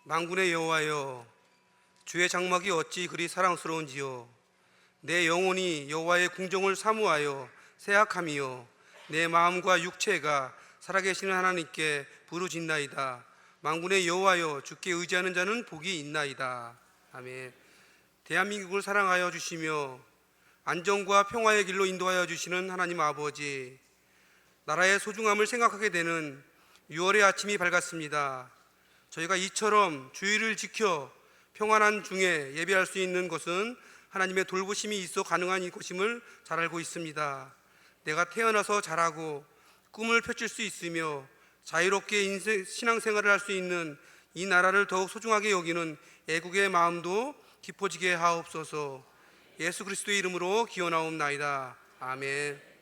만군의 여호와여, 주의 장막이 어찌 그리 사랑스러운지요. 내 영혼이 여호와의 궁정을 사모하여 새약함이요, 내 마음과 육체가 살아계시는 하나님께 부르짖나이다. 만군의 여호와여, 주께 의지하는 자는 복이 있나이다. 아멘. 대한민국을 사랑하여 주시며 안정과 평화의 길로 인도하여 주시는 하나님 아버지, 나라의 소중함을 생각하게 되는 6월의 아침이 밝았습니다. 저희가 이처럼 주의를 지켜 평안한 중에 예배할 수 있는 것은 하나님의 돌보심이 있어 가능한 것임을 잘 알고 있습니다. 내가 태어나서 자라고 꿈을 펼칠 수 있으며 자유롭게 신앙생활을 할 수 있는 이 나라를 더욱 소중하게 여기는 애국의 마음도 깊어지게 하옵소서. 예수 그리스도의 이름으로 기원하옵나이다. 아멘.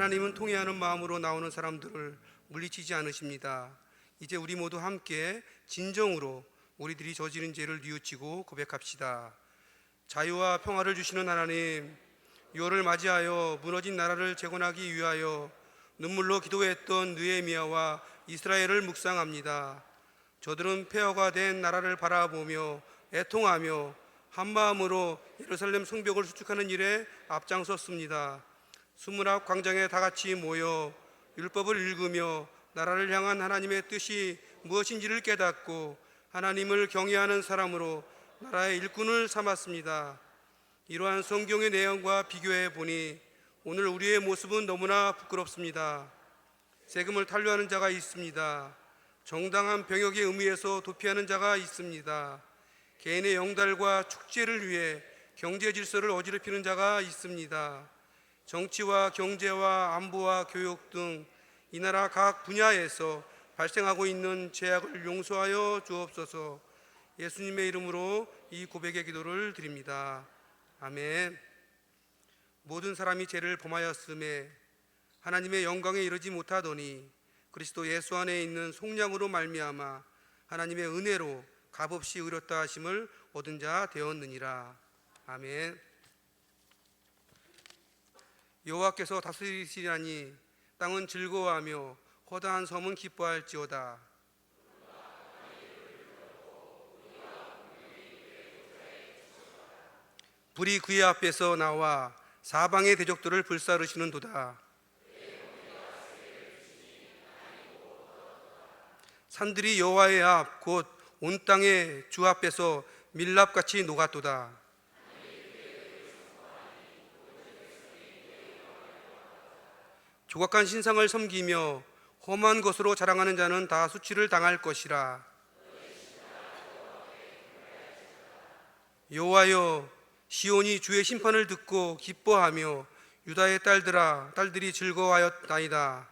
하나님은 통회하는 마음으로 나오는 사람들을 물리치지 않으십니다. 이제 우리 모두 함께 진정으로 우리들이 저지른 죄를 뉘우치고 고백합시다. 자유와 평화를 주시는 하나님, 6월을 맞이하여 무너진 나라를 재건하기 위하여 눈물로 기도했던 느헤미야와 이스라엘을 묵상합니다. 저들은 폐허가 된 나라를 바라보며 애통하며 한마음으로 예루살렘 성벽을 수축하는 일에 앞장섰습니다. 수문앞 광장에 다 같이 모여 율법을 읽으며 나라를 향한 하나님의 뜻이 무엇인지를 깨닫고 하나님을 경외하는 사람으로 나라의 일꾼을 삼았습니다. 이러한 성경의 내용과 비교해 보니 오늘 우리의 모습은 너무나 부끄럽습니다. 세금을 탄류하는 자가 있습니다. 정당한 병역에 의미에서 도피하는 자가 있습니다. 개인의 영달과 축제를 위해 경제 질서를 어지럽히는 자가 있습니다. 정치와 경제와 안보와 교육 등 이 나라 각 분야에서 발생하고 있는 죄악을 용서하여 주옵소서. 예수님의 이름으로 이 고백의 기도를 드립니다. 아멘. 모든 사람이 죄를 범하였음에 하나님의 영광에 이르지 못하더니 그리스도 예수 안에 있는 속량으로 말미암아 하나님의 은혜로 값없이 의롭다 하심을 얻은 자 되었느니라. 아멘. 여호와께서 다스리시리니 땅은 즐거워하며 허다한 섬은 기뻐할지어다. 불이 그의 앞에서 나와 사방의 대적들을 불사르시는도다. 산들이 여호와의 앞 곧 온 땅의 주 앞에서 밀랍같이 녹았도다. 조각한 신상을 섬기며 험한 것으로 자랑하는 자는 다 수치를 당할 것이라. 여호와여, 시온이 주의 심판을 듣고 기뻐하며 유다의 딸들이 즐거워하였나이다.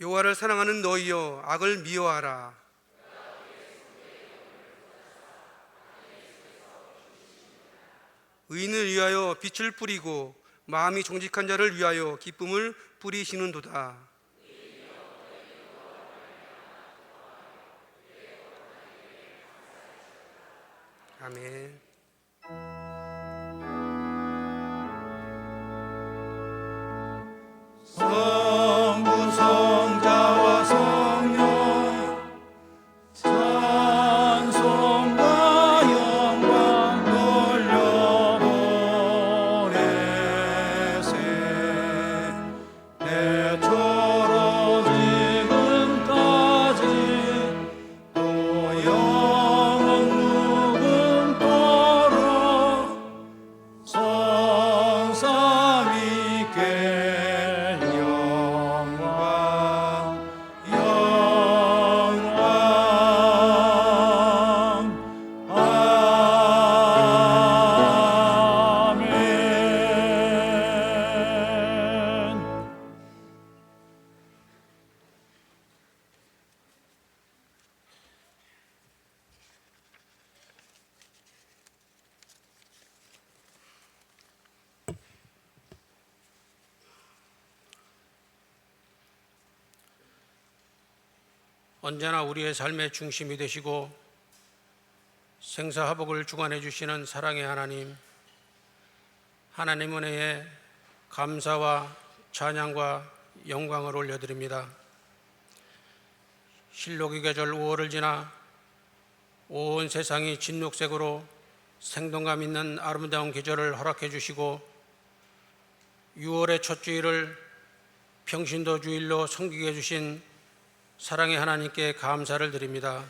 여호와를 사랑하는 너희여, 악을 미워하라. 의인을 위하여 빛을 뿌리고 마음이 정직한 자를 위하여 기쁨을 뿌리시는도다. 아멘. 성부 성자와 성령 찬송과 영광 돌려보내세. 대초로 지금까지 또 영원 무궁토록 성삼위께 언제나 우리의 삶의 중심이 되시고 생사화복을 주관해 주시는 사랑의 하나님, 하나님 은혜에 감사와 찬양과 영광을 올려드립니다. 실록의 계절 5월을 지나 온 세상이 진녹색으로 생동감 있는 아름다운 계절을 허락해 주시고 6월의 첫 주일을 평신도 주일로 섬기게 해주신 사랑의 하나님께 감사를 드립니다.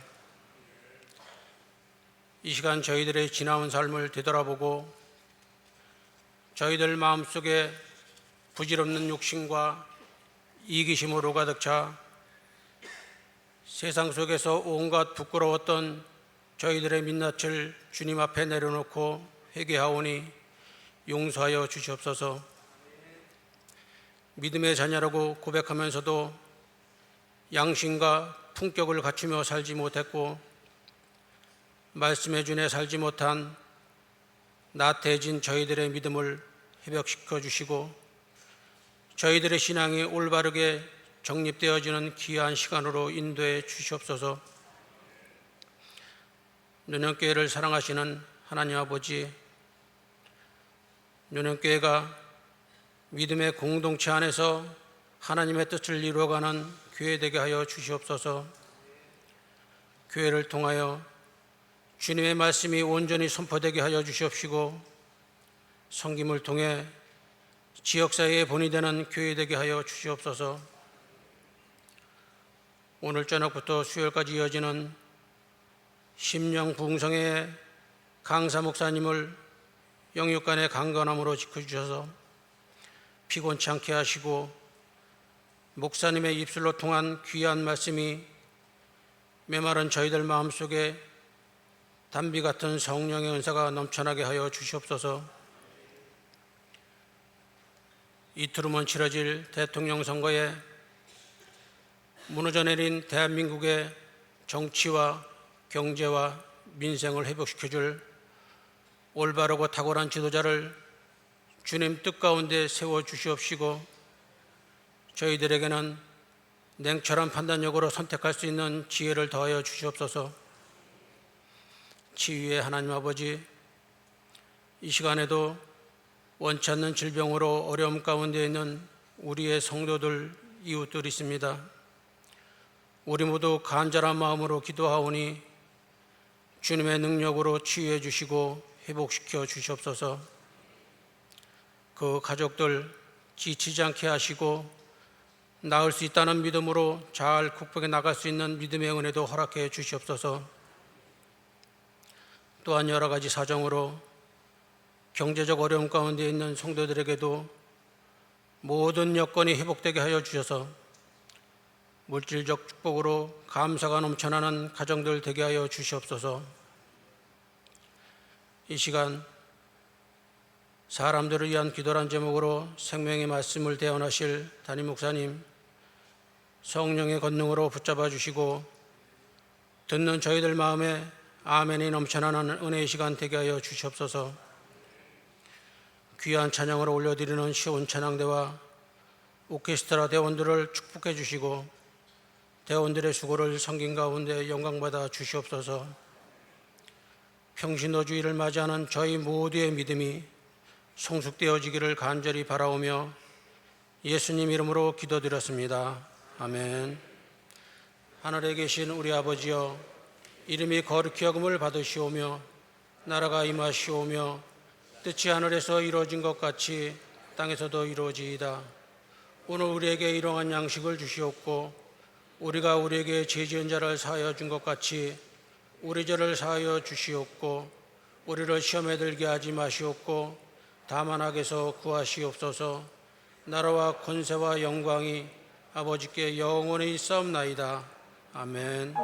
이 시간 저희들의 지나온 삶을 되돌아보고 저희들 마음속에 부질없는 욕심과 이기심으로 가득 차 세상 속에서 온갖 부끄러웠던 저희들의 민낯을 주님 앞에 내려놓고 회개하오니 용서하여 주시옵소서. 믿음의 자녀라고 고백하면서도 양심과 품격을 갖추며 살지 못했고 말씀의 준에 살지 못한 나태해진 저희들의 믿음을 회복시켜 주시고 저희들의 신앙이 올바르게 정립되어지는 귀한 시간으로 인도해 주시옵소서. 노년교회를 사랑하시는 하나님 아버지, 노년교회가 믿음의 공동체 안에서 하나님의 뜻을 이루어가는 교회 되게 하여 주시옵소서. 교회를 통하여 주님의 말씀이 온전히 선포되게 하여 주시옵시고 섬김을 통해 지역사회에 본이 되는 교회 되게 하여 주시옵소서. 오늘 저녁부터 수요일까지 이어지는 심령 부흥성의 강사 목사님을 영육간의 강건함으로 지켜주셔서 피곤치 않게 하시고 목사님의 입술로 통한 귀한 말씀이 메마른 저희들 마음속에 단비 같은 성령의 은사가 넘쳐나게 하여 주시옵소서. 이틀 후면 치러질 대통령 선거에 무너져 내린 대한민국의 정치와 경제와 민생을 회복시켜줄 올바르고 탁월한 지도자를 주님 뜻 가운데 세워주시옵시고 저희들에게는 냉철한 판단력으로 선택할 수 있는 지혜를 더하여 주시옵소서. 치유의 하나님 아버지, 이 시간에도 원치 않는 질병으로 어려움 가운데 있는 우리의 성도들, 이웃들이 있습니다. 우리 모두 간절한 마음으로 기도하오니 주님의 능력으로 치유해 주시고 회복시켜 주시옵소서. 그 가족들 지치지 않게 하시고 나을 수 있다는 믿음으로 잘 극복해 나갈 수 있는 믿음의 은혜도 허락해 주시옵소서. 또한 여러 가지 사정으로 경제적 어려움 가운데 있는 성도들에게도 모든 여건이 회복되게 하여 주셔서 물질적 축복으로 감사가 넘쳐나는 가정들 되게 하여 주시옵소서. 이 시간 사람들을 위한 기도란 제목으로 생명의 말씀을 대언하실 담임 목사님, 성령의 권능으로 붙잡아 주시고 듣는 저희들 마음에 아멘이 넘쳐나는 은혜의 시간 되게 하여 주시옵소서. 귀한 찬양을 올려드리는 시온 찬양대와 오케스트라 대원들을 축복해 주시고 대원들의 수고를 섬긴 가운데 영광받아 주시옵소서. 평신도주의를 맞이하는 저희 모두의 믿음이 성숙되어지기를 간절히 바라오며 예수님 이름으로 기도드렸습니다. 아멘. 하늘에 계신 우리 아버지여, 이름이 거룩히 여김을 받으시오며 나라가 임하시오며 뜻이 하늘에서 이루어진 것 같이 땅에서도 이루어지이다. 오늘 우리에게 일용할 양식을 주시옵고 우리가 우리에게 죄 지은 자를 사하여 준 것 같이 우리 죄를 사하여 주시옵고 우리를 시험에 들게 하지 마시옵고 다만 악에서 구하시옵소서. 나라와 권세와 영광이 아버지께 영원히 있사옵나이다. 아멘.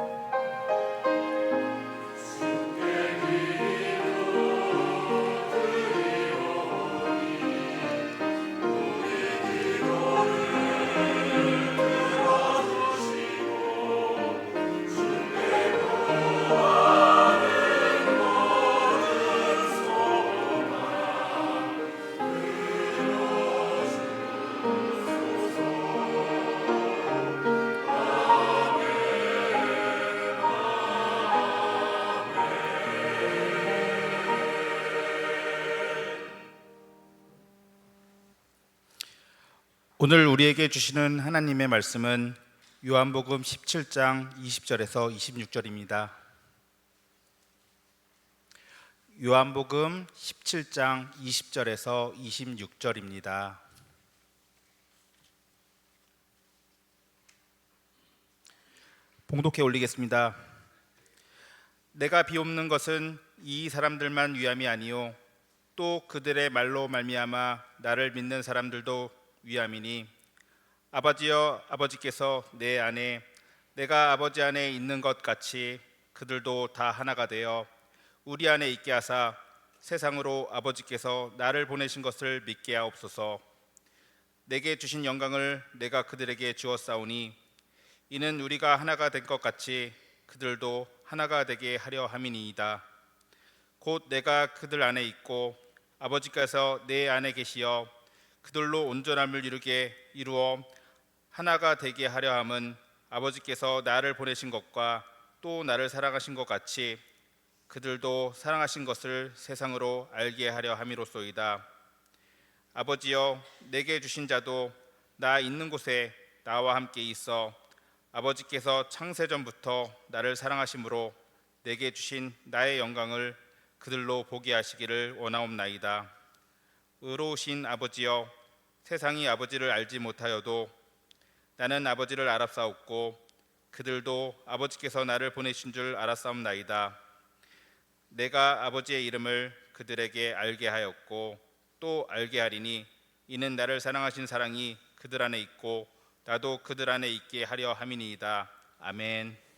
오늘 우리에게 주시는 하나님의 말씀은 요한복음 17장 20절에서 26절입니다. 요한복음 17장 20절에서 26절입니다. 봉독해 올리겠습니다. 내가 비옵는 것은 이 사람들만 위함이 아니요 또 그들의 말로 말미암아 나를 믿는 사람들도 위함이니, 아버지여, 아버지께서 내 안에 내가 아버지 안에 있는 것 같이 그들도 다 하나가 되어 우리 안에 있게 하사 세상으로 아버지께서 나를 보내신 것을 믿게 하옵소서. 내게 주신 영광을 내가 그들에게 주었사오니 이는 우리가 하나가 된 것 같이 그들도 하나가 되게 하려 함이니이다. 곧 내가 그들 안에 있고 아버지께서 내 안에 계시어 그들로 온전함을 이루어 하나가 되게 하려 함은 아버지께서 나를 보내신 것과 또 나를 사랑하신 것 같이 그들도 사랑하신 것을 세상으로 알게 하려 함이로소이다. 아버지여, 내게 주신 자도 나 있는 곳에 나와 함께 있어 아버지께서 창세전부터 나를 사랑하심으로 내게 주신 나의 영광을 그들로 보게 하시기를 원하옵나이다. 의로우신 아버지여, 세상이 아버지를 알지 못하여도 나는 아버지를 알았사옵고 그들도 아버지께서 나를 보내신 줄 알았사옵나이다. 내가 아버지의 이름을 그들에게 알게 하였고 또 알게 하리니 이는 나를 사랑하신 사랑이 그들 안에 있고 나도 그들 안에 있게 하려 함이니이다. 아멘.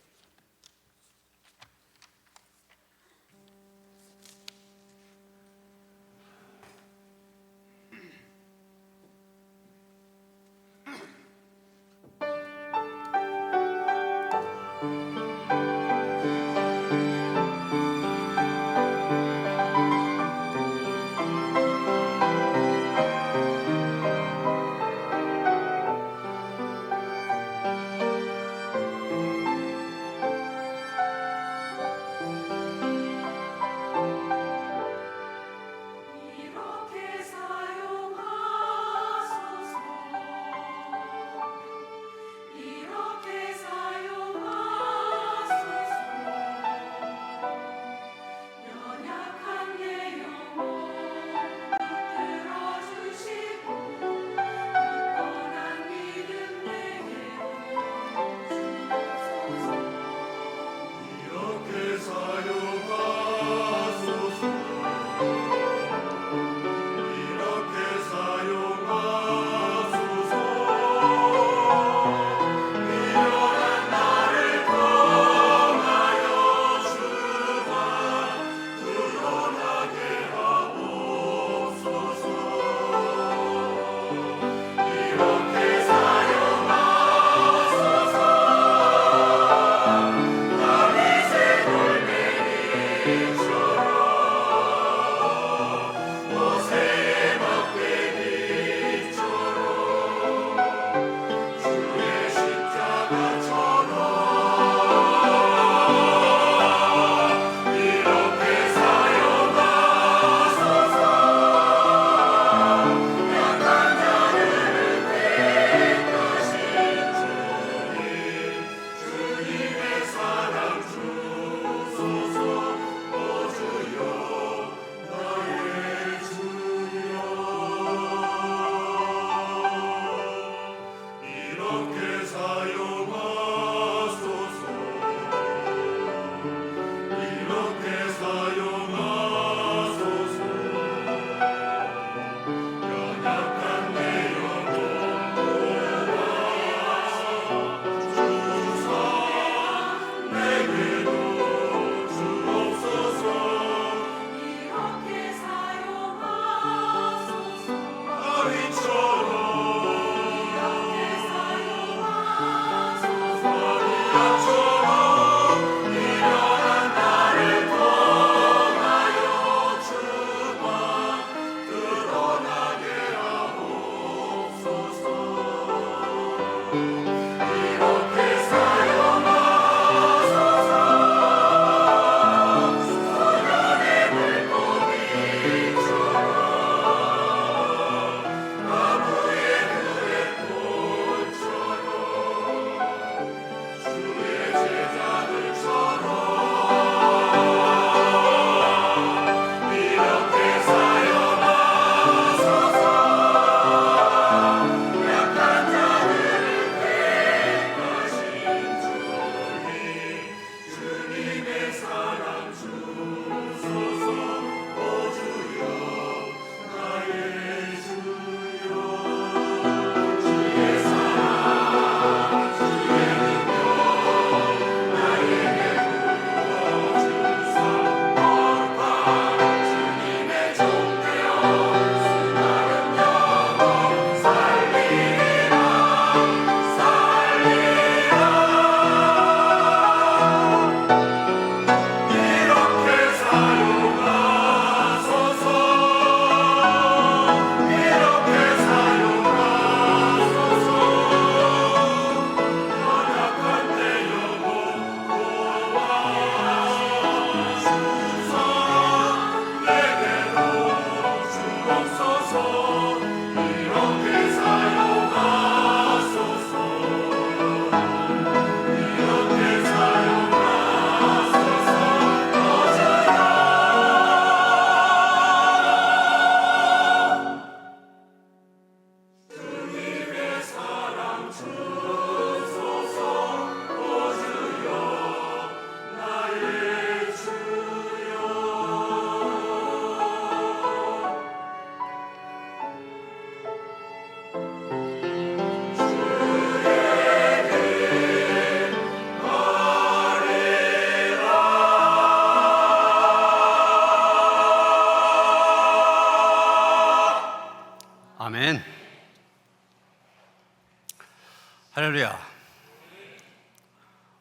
할렐루야.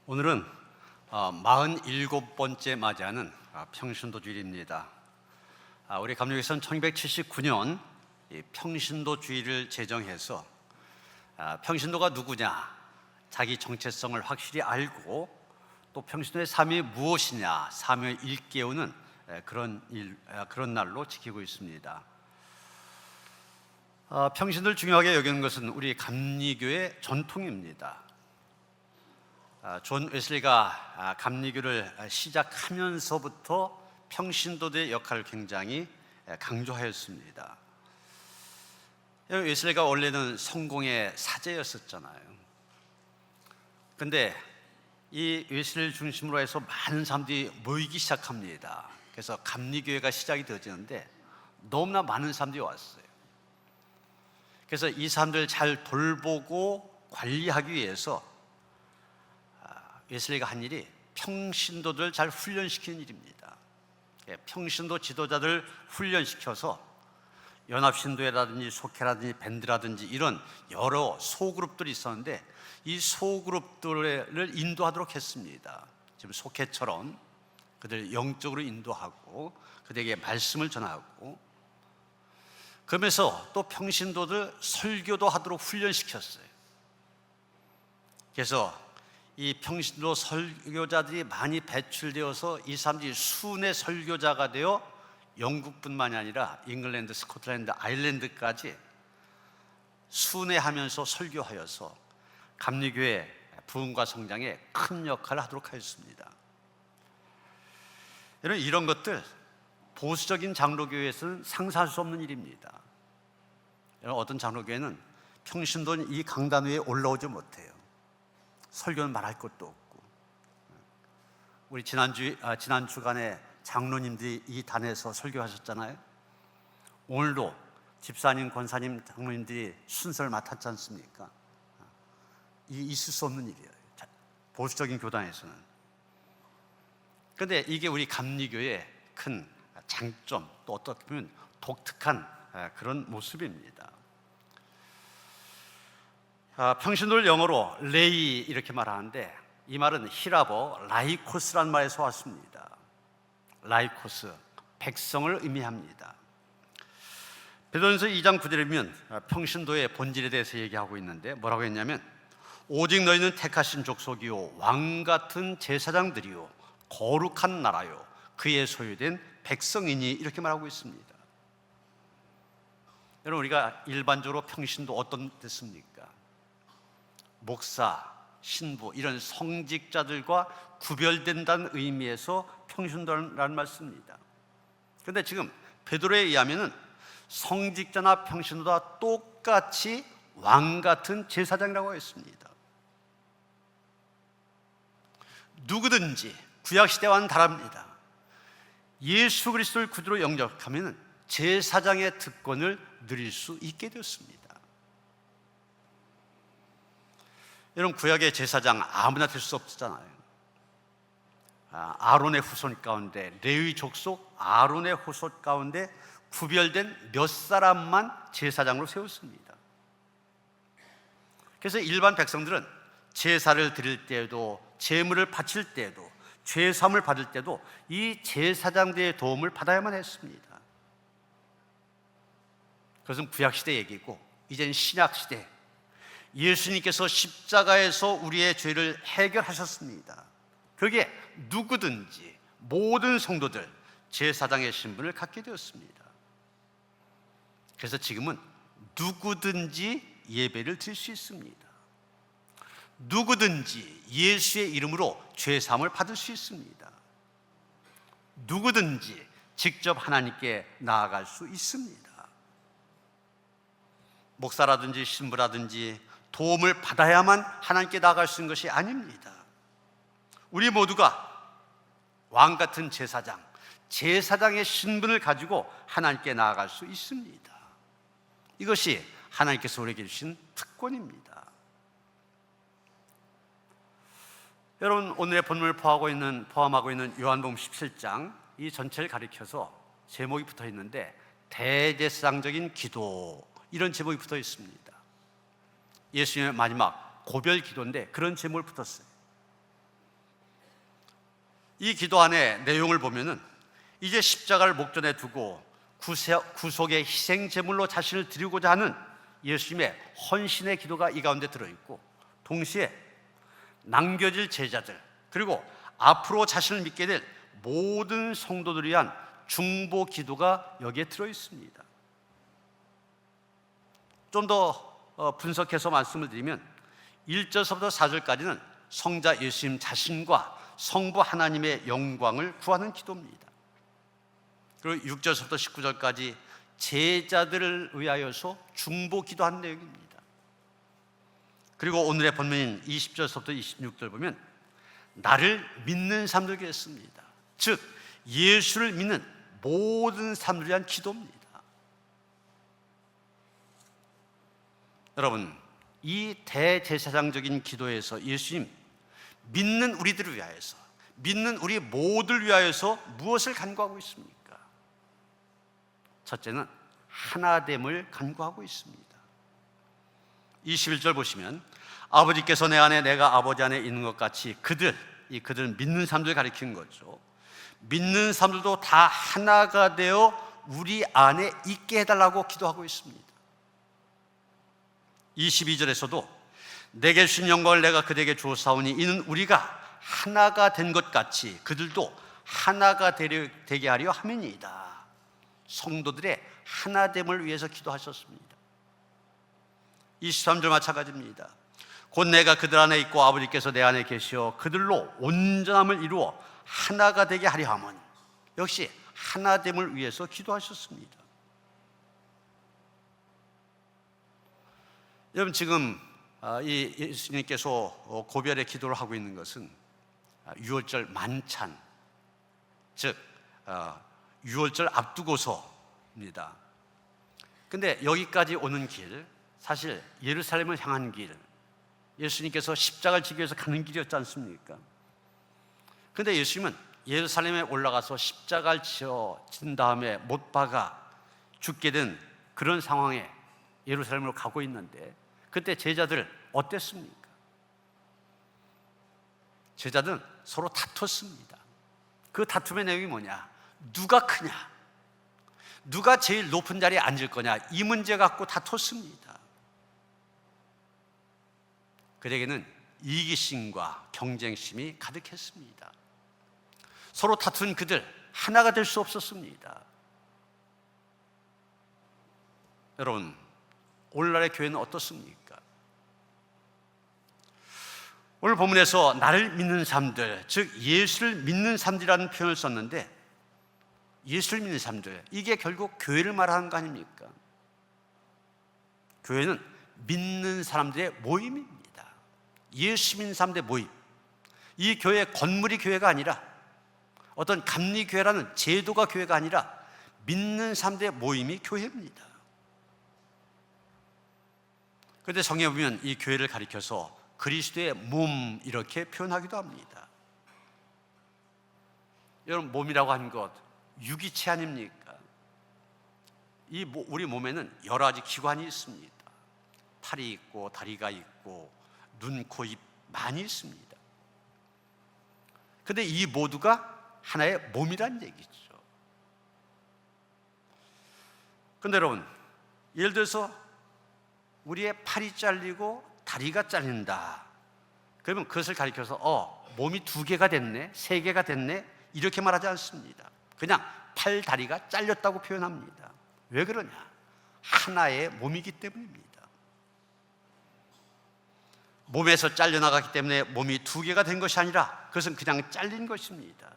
오늘은 47번째 맞이하는 평신도 주일입니다. 우리 감리교에서는 1279년 평신도 주일을 제정해서 평신도가 누구냐, 자기 정체성을 확실히 알고 또 평신도의 삶이 무엇이냐, 삶을 일깨우는 그런 날로 지키고 있습니다. 평신도를 중요하게 여기는 것은 우리 감리교의 전통입니다. 존 웨슬리가 감리교를 시작하면서부터 평신도들의 역할을 굉장히 강조하였습니다. 웨슬리가 원래는 성공의 사제였었잖아요. 근데 이 웨슬리를 중심으로 해서 많은 사람들이 모이기 시작합니다. 그래서 감리교회가 시작이 되어지는데 너무나 많은 사람들이 왔어요. 그래서 이 사람들을 잘 돌보고 관리하기 위해서 웨슬리가 한 일이 평신도들을 잘 훈련시키는 일입니다. 평신도 지도자들 훈련시켜서 연합신도회라든지 속회라든지 밴드라든지 이런 여러 소그룹들이 있었는데 이 소그룹들을 인도하도록 했습니다. 지금 속회처럼 그들 영적으로 인도하고 그들에게 말씀을 전하고, 그러면서 또 평신도들 설교도 하도록 훈련시켰어요. 그래서 이 평신도 설교자들이 많이 배출되어서 이 사람들이 순회 설교자가 되어 영국뿐만이 아니라 잉글랜드, 스코틀랜드, 아일랜드까지 순회하면서 설교하여서 감리교회 부흥과 성장에 큰 역할을 하도록 하였습니다. 여러분, 이런 것들 보수적인 장로교회에서는 상상할 수 없는 일입니다. 어떤 장로교회는 평신도는 이 강단 위에 올라오지 못해요. 설교는 말할 것도 없고. 우리 지난 주간에 장로님들이 이 단에서 설교하셨잖아요. 오늘도 집사님, 권사님, 장로님들이 순서를 맡았지 않습니까? 있을 수 없는 일이에요, 보수적인 교단에서는. 그런데 이게 우리 감리교의 큰 장점, 또 어떻게 보면 독특한 그런 모습입니다. 평신도를 영어로 레이 이렇게 말하는데 이 말은 히라보 라이코스라는 말에서 왔습니다. 라이코스, 백성을 의미합니다. 베드로전서 2장 9절에 보면 평신도의 본질에 대해서 얘기하고 있는데 뭐라고 했냐면, 오직 너희는 택하신 족속이요 왕같은 제사장들이요 거룩한 나라요 그의 소유된 백성이니, 이렇게 말하고 있습니다. 여러분, 우리가 일반적으로 평신도 어떤 뜻입니까? 목사, 신부 이런 성직자들과 구별된다는 의미에서 평신도라는 말 씁니다. 그런데 지금 베드로에 의하면 성직자나 평신도와 똑같이 왕같은 제사장이라고 했습니다. 누구든지 구약시대와는 다릅니다. 예수 그리스도를 구주로 영접하면 제사장의 특권을 누릴 수 있게 되었습니다. 여러분, 구약의 제사장 아무나 될 수 없잖아요. 아론의 후손 가운데, 레위 족속 아론의 후손 가운데 구별된 몇 사람만 제사장으로 세웠습니다. 그래서 일반 백성들은 제사를 드릴 때에도, 제물을 바칠 때에도, 죄사함을 받을 때도 이 제사장들의 도움을 받아야만 했습니다. 그것은 구약시대 얘기고, 이제는 신약시대, 예수님께서 십자가에서 우리의 죄를 해결하셨습니다. 그게 누구든지 모든 성도들 제사장의 신분을 갖게 되었습니다. 그래서 지금은 누구든지 예배를 드릴 수 있습니다. 누구든지 예수의 이름으로 죄사함을 받을 수 있습니다. 누구든지 직접 하나님께 나아갈 수 있습니다. 목사라든지 신부라든지 도움을 받아야만 하나님께 나아갈 수 있는 것이 아닙니다. 우리 모두가 왕같은 제사장, 제사장의 신분을 가지고 하나님께 나아갈 수 있습니다. 이것이 하나님께서 우리에게 주신 특권입니다. 여러분, 오늘의 본문을 포함하고 있는 요한복음 17장 이 전체를 가리켜서 제목이 붙어 있는데, 대제사장적인 기도, 이런 제목이 붙어 있습니다. 예수님의 마지막 고별 기도인데 그런 제목을 붙었어요. 이 기도 안에 내용을 보면은 이제 십자가를 목전에 두고 구속의 희생 제물로 자신을 드리고자 하는 예수님의 헌신의 기도가 이 가운데 들어있고, 동시에 남겨질 제자들 그리고 앞으로 자신을 믿게 될 모든 성도들을 위한 중보 기도가 여기에 들어있습니다. 좀 더 분석해서 말씀을 드리면 1절서부터 4절까지는 성자 예수님 자신과 성부 하나님의 영광을 구하는 기도입니다. 그리고 6절서부터 19절까지 제자들을 위하여서 중보 기도한 내용입니다. 그리고 오늘의 본문인 20절서부터 26절 보면 나를 믿는 사람들에게 했습니다. 즉 예수를 믿는 모든 사람들을 위한 기도입니다. 여러분, 이 대제사장적인 기도에서 예수님 믿는 우리들을 위하여서, 믿는 우리 모두를 위하여서 무엇을 간구하고 있습니까? 첫째는 하나됨을 간구하고 있습니다. 21절 보시면 아버지께서 내 안에 내가 아버지 안에 있는 것 같이 그들은 믿는 사람들을 가리키는 거죠. 믿는 사람들도 다 하나가 되어 우리 안에 있게 해달라고 기도하고 있습니다. 22절에서도 내게 주신 영광을 내가 그들에게 주었사오니 이는 우리가 하나가 된 것 같이 그들도 하나가 되게 하려 함이니이다. 성도들의 하나됨을 위해서 기도하셨습니다. 23절 마찬가지입니다. 곧 내가 그들 안에 있고 아버지께서 내 안에 계시어 그들로 온전함을 이루어 하나가 되게 하려 함은, 역시 하나됨을 위해서 기도하셨습니다. 여러분, 지금 이 예수님께서 고별의 기도를 하고 있는 것은 유월절 만찬, 즉 유월절 앞두고서입니다. 근데 여기까지 오는 길, 사실 예루살렘을 향한 길, 예수님께서 십자가를 지기 위해서 가는 길이었지 않습니까? 근데 예수님은 예루살렘에 올라가서 십자가를 진 다음에 못 박아 죽게 된 그런 상황에 예루살렘으로 가고 있는데, 그때 제자들 어땠습니까? 제자들은 서로 다퉜습니다. 그 다툼의 내용이 뭐냐? 누가 크냐? 누가 제일 높은 자리에 앉을 거냐? 이 문제 갖고 다퉜습니다. 그들에게는 이기심과 경쟁심이 가득했습니다. 서로 다툰 그들 하나가 될 수 없었습니다. 여러분, 오늘날의 교회는 어떻습니까? 오늘 본문에서 나를 믿는 사람들, 즉 예수를 믿는 사람들이라는 표현을 썼는데, 예수를 믿는 사람들, 이게 결국 교회를 말하는 거 아닙니까? 교회는 믿는 사람들의 모임입니다. 예수 믿는 사람들의 모임. 이 교회 건물이 교회가 아니라, 어떤 감리교회라는 제도가 교회가 아니라 믿는 사람들의 모임이 교회입니다. 그런데 성경에 보면 이 교회를 가리켜서 그리스도의 몸 이렇게 표현하기도 합니다. 여러분, 몸이라고 하는 것 유기체 아닙니까? 우리 몸에는 여러 가지 기관이 있습니다. 팔이 있고 다리가 있고 눈, 코, 입 많이 있습니다. 그런데 이 모두가 하나의 몸이란 얘기죠. 그런데 여러분, 예를 들어서 우리의 팔이 잘리고 다리가 잘린다. 그러면 그것을 가리켜서 몸이 2개가 됐네, 3개가 됐네, 이렇게 말하지 않습니다. 그냥 팔, 다리가 잘렸다고 표현합니다. 왜 그러냐? 하나의 몸이기 때문입니다. 몸에서 잘려나갔기 때문에 몸이 2개가 된 것이 아니라 그것은 그냥 잘린 것입니다.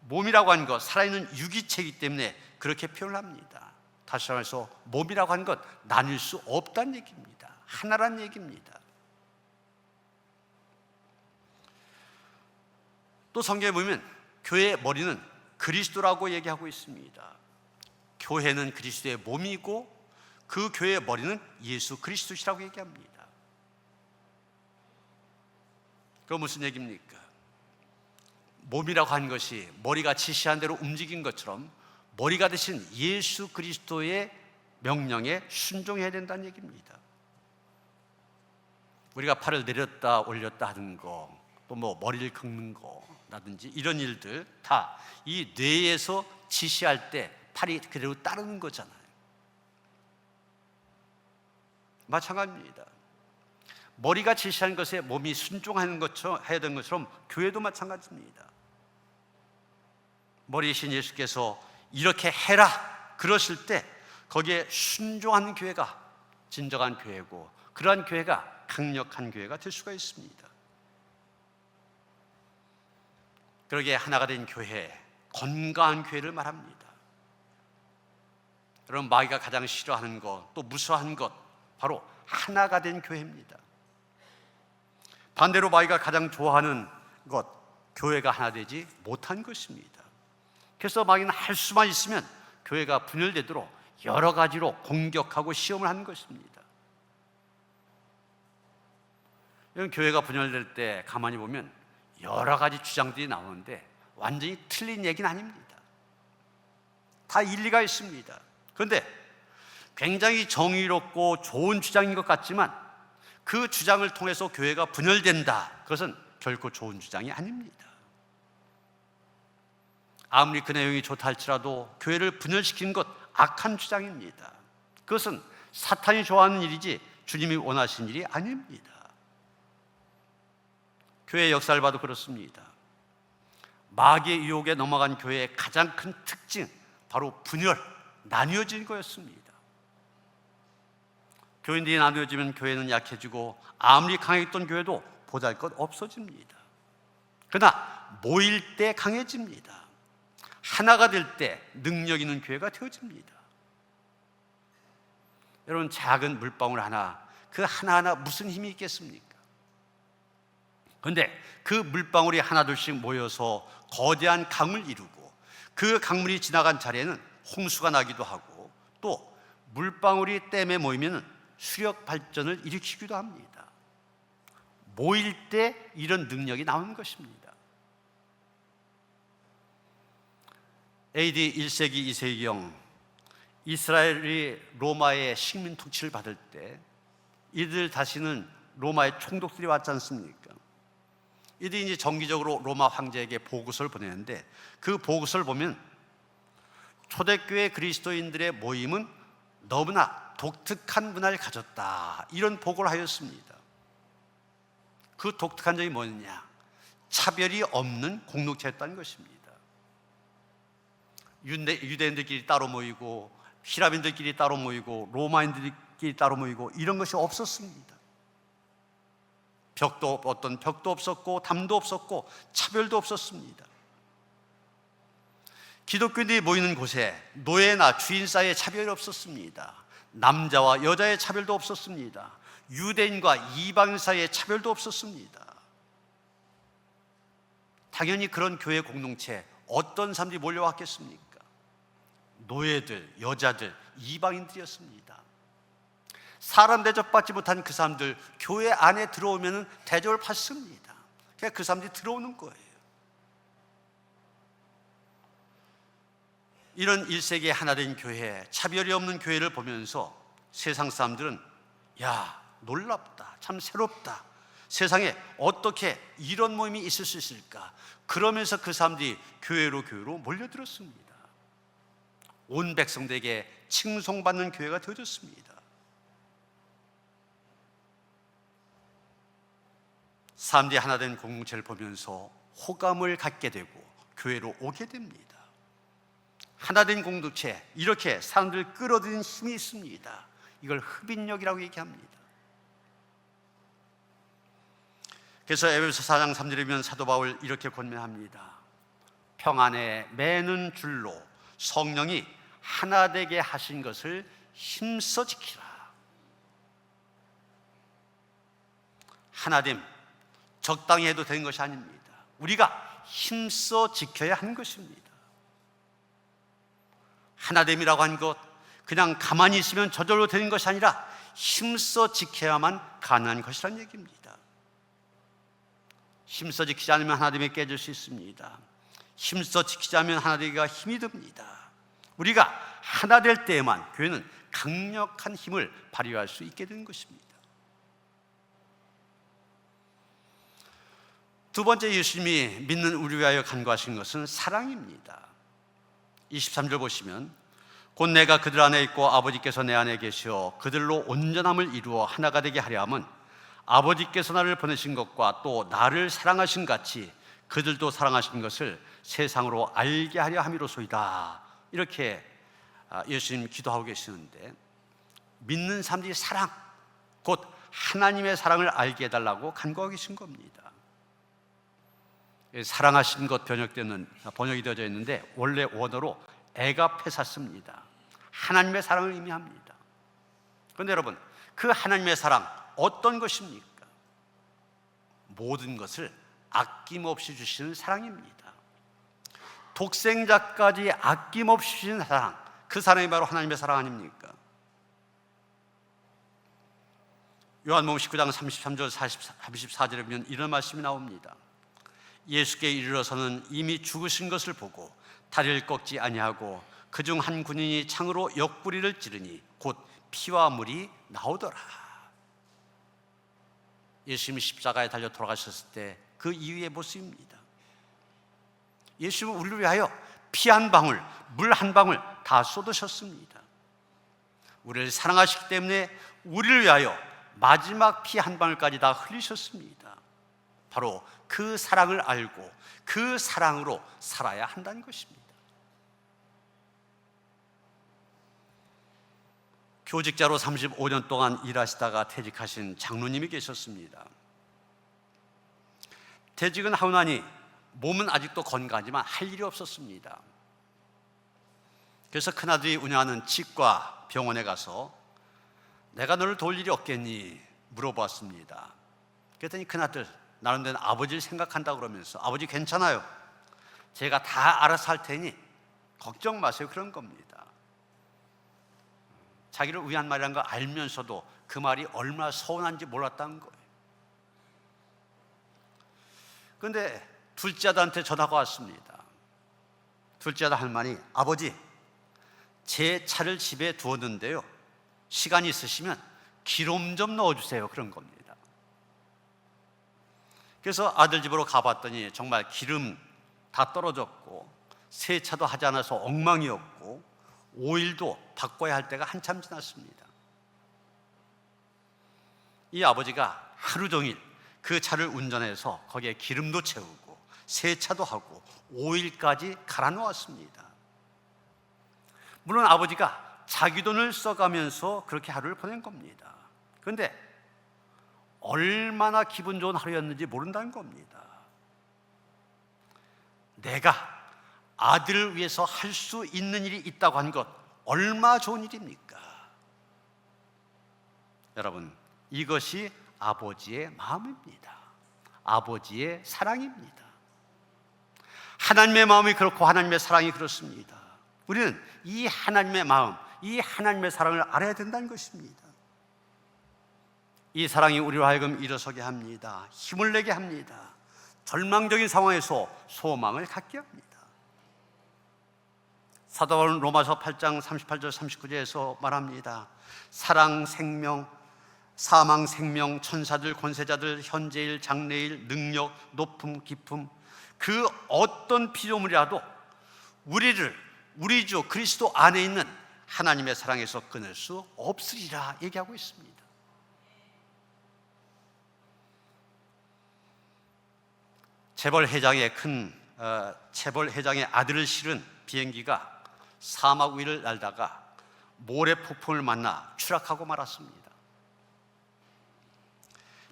몸이라고 하는 것, 살아있는 유기체이기 때문에 그렇게 표현합니다. 다시 말해서 몸이라고 하는 것 나눌 수 없다는 얘기입니다. 하나란 얘기입니다. 또 성경에 보면 교회의 머리는 그리스도라고 얘기하고 있습니다. 교회는 그리스도의 몸이고 그 교회의 머리는 예수 그리스도시라고 얘기합니다. 그건 무슨 얘기입니까? 몸이라고 하는 것이 머리가 지시한 대로 움직인 것처럼 머리가 되신 예수 그리스도의 명령에 순종해야 된다는 얘기입니다. 우리가 팔을 내렸다 올렸다 하는 거, 또 뭐 머리를 긁는 거라든지 이런 일들 다 이 뇌에서 지시할 때 팔이 그대로 따르는 거잖아요. 마찬가지입니다. 머리가 지시하는 것에 몸이 순종하는 것처럼 해야 되는 것처럼 교회도 마찬가지입니다. 머리이신 예수께서 이렇게 해라 그러실 때 거기에 순종하는 교회가 진정한 교회고, 그러한 교회가 강력한 교회가 될 수가 있습니다. 그러기에 하나가 된 교회, 건강한 교회를 말합니다. 여러분, 마귀가 가장 싫어하는 것, 또 무서워하는 것, 바로 하나가 된 교회입니다. 반대로 마귀가 가장 좋아하는 것, 교회가 하나 되지 못한 것입니다. 그래서 마귀는 할 수만 있으면 교회가 분열되도록 여러 가지로 공격하고 시험을 하는 것입니다. 이런 교회가 분열될 때 가만히 보면 여러 가지 주장들이 나오는데 완전히 틀린 얘기는 아닙니다. 다 일리가 있습니다. 그런데 굉장히 정의롭고 좋은 주장인 것 같지만 그 주장을 통해서 교회가 분열된다, 그것은 결코 좋은 주장이 아닙니다. 아무리 그 내용이 좋다 할지라도 교회를 분열시키는 것 악한 주장입니다. 그것은 사탄이 좋아하는 일이지 주님이 원하시는 일이 아닙니다. 교회의 역사를 봐도 그렇습니다. 마귀의 유혹에 넘어간 교회의 가장 큰 특징, 바로 분열, 나뉘어진 거였습니다. 교인들이 나뉘어지면 교회는 약해지고 아무리 강했던 교회도 보잘것 없어집니다. 그러나 모일 때 강해집니다. 하나가 될 때 능력 있는 교회가 되어집니다. 여러분, 작은 물방울 하나, 그 하나하나 무슨 힘이 있겠습니까? 그런데 그 물방울이 하나둘씩 모여서 거대한 강을 이루고 그 강물이 지나간 자리에는 홍수가 나기도 하고, 또 물방울이 댐에 모이면 수력 발전을 일으키기도 합니다. 모일 때 이런 능력이 나오는 것입니다. AD 1세기 2세기경 이스라엘이 로마의 식민 통치를 받을 때 이들 다시는 로마의 총독들이 왔지 않습니까? 이들이 이제 정기적으로 로마 황제에게 보고서를 보내는데, 그 보고서를 보면 초대교회 그리스도인들의 모임은 너무나 독특한 문화를 가졌다, 이런 보고를 하였습니다. 그 독특한 점이 뭐냐? 차별이 없는 공동체였다는 것입니다. 유대인들끼리 따로 모이고 히라빈들끼리 따로 모이고 로마인들끼리 따로 모이고 이런 것이 없었습니다. 어떤 벽도 없었고 담도 없었고 차별도 없었습니다. 기독교인들이 모이는 곳에 노예나 주인 사이의 차별이 없었습니다. 남자와 여자의 차별도 없었습니다. 유대인과 이방인 사이의 차별도 없었습니다. 당연히 그런 교회 공동체에 어떤 사람들이 몰려왔겠습니까? 노예들, 여자들, 이방인들이었습니다. 사람 대접받지 못한 그 사람들 교회 안에 들어오면 대접을 받습니다. 그러니까 그 사람들이 들어오는 거예요. 이런 1세기에 하나된 교회, 차별이 없는 교회를 보면서 세상 사람들은 야, 놀랍다, 참 새롭다, 세상에 어떻게 이런 모임이 있을 수 있을까, 그러면서 그 사람들이 교회로 몰려들었습니다. 온 백성들에게 칭송받는 교회가 되어졌습니다. 사람들이 하나된 공동체를 보면서 호감을 갖게 되고 교회로 오게 됩니다. 하나된 공동체, 이렇게 사람들을 끌어들이는 힘이 있습니다. 이걸 흡인력이라고 얘기합니다. 그래서 에베소 4장 3절에 보면 사도 바울 이렇게 권면합니다. 평안에 매는 줄로 성령이 하나 되게 하신 것을 힘써 지키라. 하나됨 적당히 해도 되는 것이 아닙니다. 우리가 힘써 지켜야 하는 것입니다. 하나됨이라고 한 것, 그냥 가만히 있으면 저절로 되는 것이 아니라 힘써 지켜야만 가능한 것이라는 얘기입니다. 힘써 지키지 않으면 하나됨이 깨질 수 있습니다. 힘써 지키지 않으면 하나되기가 힘이 듭니다. 우리가 하나 될 때에만 교회는 강력한 힘을 발휘할 수 있게 되는 것입니다. 두 번째 예수님이 믿는 우리 위하여 간구하신 것은 사랑입니다. 23절 보시면 곧 내가 그들 안에 있고 아버지께서 내 안에 계시어 그들로 온전함을 이루어 하나가 되게 하려 함은 아버지께서 나를 보내신 것과 또 나를 사랑하신 같이 그들도 사랑하신 것을 세상으로 알게 하려 함이로소이다. 이렇게 예수님 기도하고 계시는데, 믿는 사람들이 사랑, 곧 하나님의 사랑을 알게 해달라고 간구하고 계신 겁니다. 사랑하신 것 번역이 되어져 있는데 원래 원어로 에가페사스입니다. 하나님의 사랑을 의미합니다. 그런데 여러분, 그 하나님의 사랑 어떤 것입니까? 모든 것을 아낌없이 주시는 사랑입니다. 독생자까지 아낌없이 주시는 사랑, 그 사랑이 바로 하나님의 사랑 아닙니까? 요한복음 19장 33절 34절에 보면 이런 말씀이 나옵니다. 예수께 이르러서는 이미 죽으신 것을 보고 다리를 꺾지 아니하고 그중 한 군인이 창으로 옆구리를 찌르니 곧 피와 물이 나오더라. 예수님이 십자가에 달려 돌아가셨을 때 그 이후의 모습입니다. 예수님은 우리를 위하여 피 한 방울, 물 한 방울 다 쏟으셨습니다. 우리를 사랑하시기 때문에 우리를 위하여 마지막 피 한 방울까지 다 흘리셨습니다. 바로 그 사랑을 알고 그 사랑으로 살아야 한다는 것입니다. 교직자로 35년 동안 일하시다가 퇴직하신 장로님이 계셨습니다. 퇴직은 하고 나니 몸은 아직도 건강하지만 할 일이 없었습니다. 그래서 큰아들이 운영하는 치과 병원에 가서 내가 너를 도울 일이 없겠니? 물어봤습니다. 그랬더니 큰아들, 나름대로 아버지를 생각한다 그러면서 아버지 괜찮아요. 제가 다 알아서 할 테니 걱정 마세요. 그런 겁니다. 자기를 위한 말이라는 걸 알면서도 그 말이 얼마나 서운한지 몰랐다는 거예요. 그런데 둘째 아들한테 전화가 왔습니다. 둘째 아들 할머니, 아버지, 제 차를 집에 두었는데요, 시간이 있으시면 기름 좀 넣어주세요. 그런 겁니다. 그래서 아들 집으로 가봤더니 정말 기름 다 떨어졌고 세차도 하지 않아서 엉망이었고 오일도 바꿔야 할 때가 한참 지났습니다. 이 아버지가 하루 종일 그 차를 운전해서 거기에 기름도 채우고 세차도 하고 오일까지 갈아 놓았습니다. 물론 아버지가 자기 돈을 써가면서 그렇게 하루를 보낸 겁니다. 그런데 얼마나 기분 좋은 하루였는지 모른다는 겁니다. 내가 아들을 위해서 할 수 있는 일이 있다고 한 것 얼마나 좋은 일입니까? 여러분, 이것이 아버지의 마음입니다. 아버지의 사랑입니다. 하나님의 마음이 그렇고 하나님의 사랑이 그렇습니다. 우리는 이 하나님의 마음, 이 하나님의 사랑을 알아야 된다는 것입니다. 이 사랑이 우리로 하여금 일어서게 합니다. 힘을 내게 합니다. 절망적인 상황에서 소망을 갖게 합니다. 사도 바울은 로마서 8장 38절 39절에서 말합니다. 사랑, 생명, 사망, 생명, 천사들, 권세자들, 현재일, 장래일, 능력, 높음, 깊음, 그 어떤 피조물이라도 우리를 우리 주 그리스도 안에 있는 하나님의 사랑에서 끊을 수 없으리라 얘기하고 있습니다. 재벌 회장의 아들을 실은 비행기가 사막 위를 날다가 모래 폭풍을 만나 추락하고 말았습니다.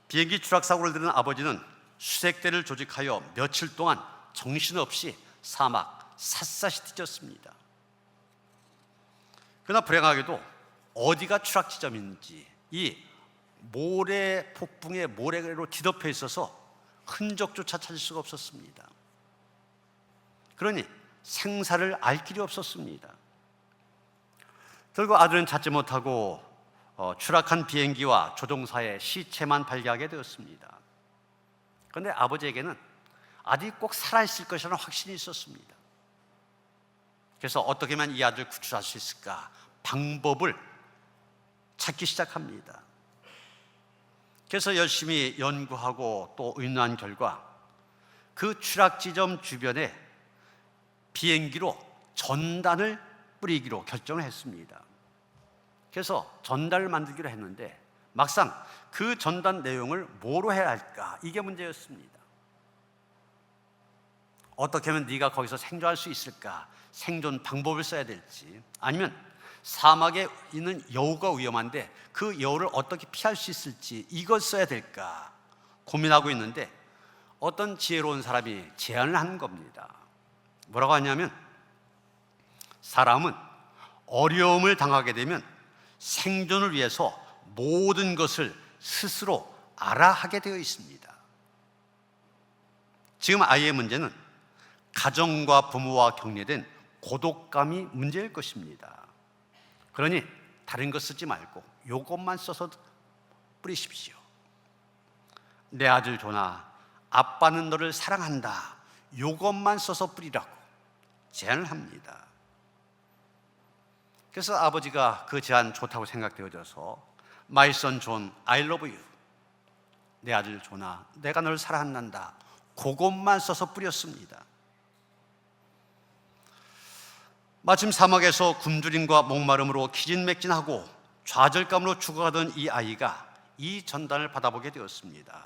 비행기 추락 사고를 들은 아버지는 수색대를 조직하여 며칠 동안 정신없이 사막 샅샅이 뒤졌습니다. 그러나 불행하게도 어디가 추락 지점인지 이 모래 폭풍에 모래로 뒤덮여 있어서 흔적조차 찾을 수가 없었습니다. 그러니 생사를 알 길이 없었습니다. 결국 아들은 찾지 못하고 추락한 비행기와 조종사의 시체만 발견하게 되었습니다. 그런데 아버지에게는 아들이 꼭 살아있을 것이라는 확신이 있었습니다. 그래서 어떻게 하면 이 아들을 구출할 수 있을까 방법을 찾기 시작합니다. 그래서 열심히 연구하고 또 의논한 결과 그 추락 지점 주변에 비행기로 전단을 뿌리기로 결정을 했습니다. 그래서 전단을 만들기로 했는데 막상 그 전단 내용을 뭐로 해야 할까? 이게 문제였습니다. 어떻게 하면 네가 거기서 생존할 수 있을까? 생존 방법을 써야 될지, 아니면 사막에 있는 여우가 위험한데 그 여우를 어떻게 피할 수 있을지 이걸 써야 될까 고민하고 있는데 어떤 지혜로운 사람이 제안을 한 겁니다. 뭐라고 하냐면, 사람은 어려움을 당하게 되면 생존을 위해서 모든 것을 스스로 알아 하게 되어 있습니다. 지금 아이의 문제는 가정과 부모와 격려된 고독감이 문제일 것입니다. 그러니 다른 거 쓰지 말고 이것만 써서 뿌리십시오. 내 아들 조나, 아빠는 너를 사랑한다, 이것만 써서 뿌리라고 제안을 합니다. 그래서 아버지가 그 제안 좋다고 생각되어져서 My son John, I love you, 내 아들 조나, 내가 널 사랑한다, 그것만 써서 뿌렸습니다. 마침 사막에서 굶주림과 목마름으로 기진맥진하고 좌절감으로 죽어가던 이 아이가 이 전단을 받아보게 되었습니다.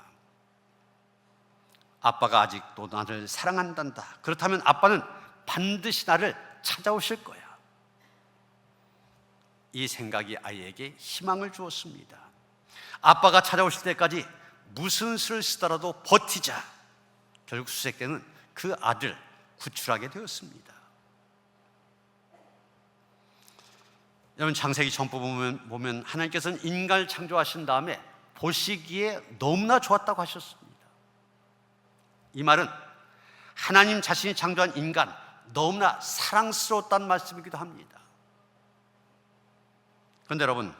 아빠가 아직도 나를 사랑한단다, 그렇다면 아빠는 반드시 나를 찾아오실 거야. 이 생각이 아이에게 희망을 주었습니다. 아빠가 찾아오실 때까지 무슨 수를 쓰더라도 버티자. 결국 수색대는 그 아들 구출하게 되었습니다. 여러분, 창세기 전부 보면 하나님께서는 인간을 창조하신 다음에 보시기에 너무나 좋았다고 하셨습니다. 이 말은 하나님 자신이 창조한 인간 너무나 사랑스러웠다는 말씀이기도 합니다. 그런데 여러분,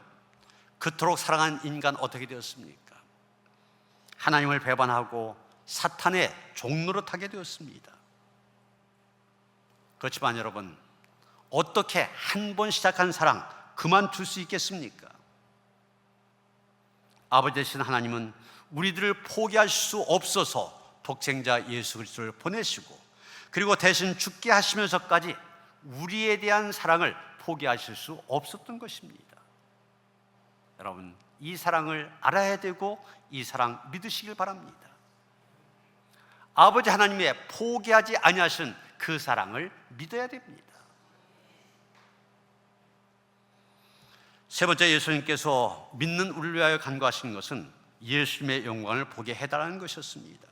그토록 사랑한 인간 어떻게 되었습니까? 하나님을 배반하고 사탄의 종노릇하게 되었습니다. 그렇지만 여러분, 어떻게 한 번 시작한 사랑 그만둘 수 있겠습니까? 아버지 되신 하나님은 우리들을 포기할 수 없어서 독생자 예수 그리스도를 보내시고, 그리고 대신 죽게 하시면서까지 우리에 대한 사랑을 포기하실 수 없었던 것입니다. 여러분, 이 사랑을 알아야 되고 이 사랑 믿으시길 바랍니다. 아버지 하나님의 포기하지 아니하신 그 사랑을 믿어야 됩니다. 세 번째, 예수님께서 믿는 우리를 위하여 간구하신 것은 예수님의 영광을 보게 해달라는 것이었습니다.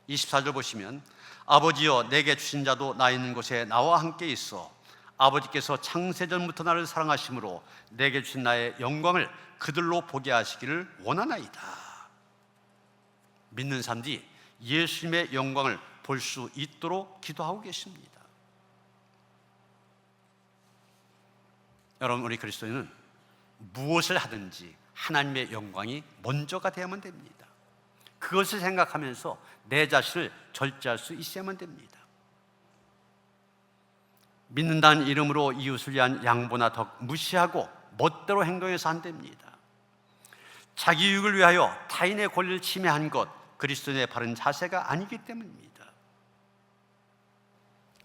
24절 보시면, 아버지여, 내게 주신 자도 나 있는 곳에 나와 함께 있어 아버지께서 창세전부터 나를 사랑하심으로 내게 주신 나의 영광을 그들로 보게 하시기를 원하나이다. 믿는 사람들이 예수님의 영광을 볼 수 있도록 기도하고 계십니다. 여러분, 우리 그리스도인은 무엇을 하든지 하나님의 영광이 먼저가 되어야만 됩니다. 그것을 생각하면서 내 자신을 절제할 수 있어야만 됩니다. 믿는다는 이름으로 이웃을 위한 양보나 덕 무시하고 멋대로 행동해서 안 됩니다. 자기 유익을 위하여 타인의 권리를 침해한 것, 그리스도인의 바른 자세가 아니기 때문입니다.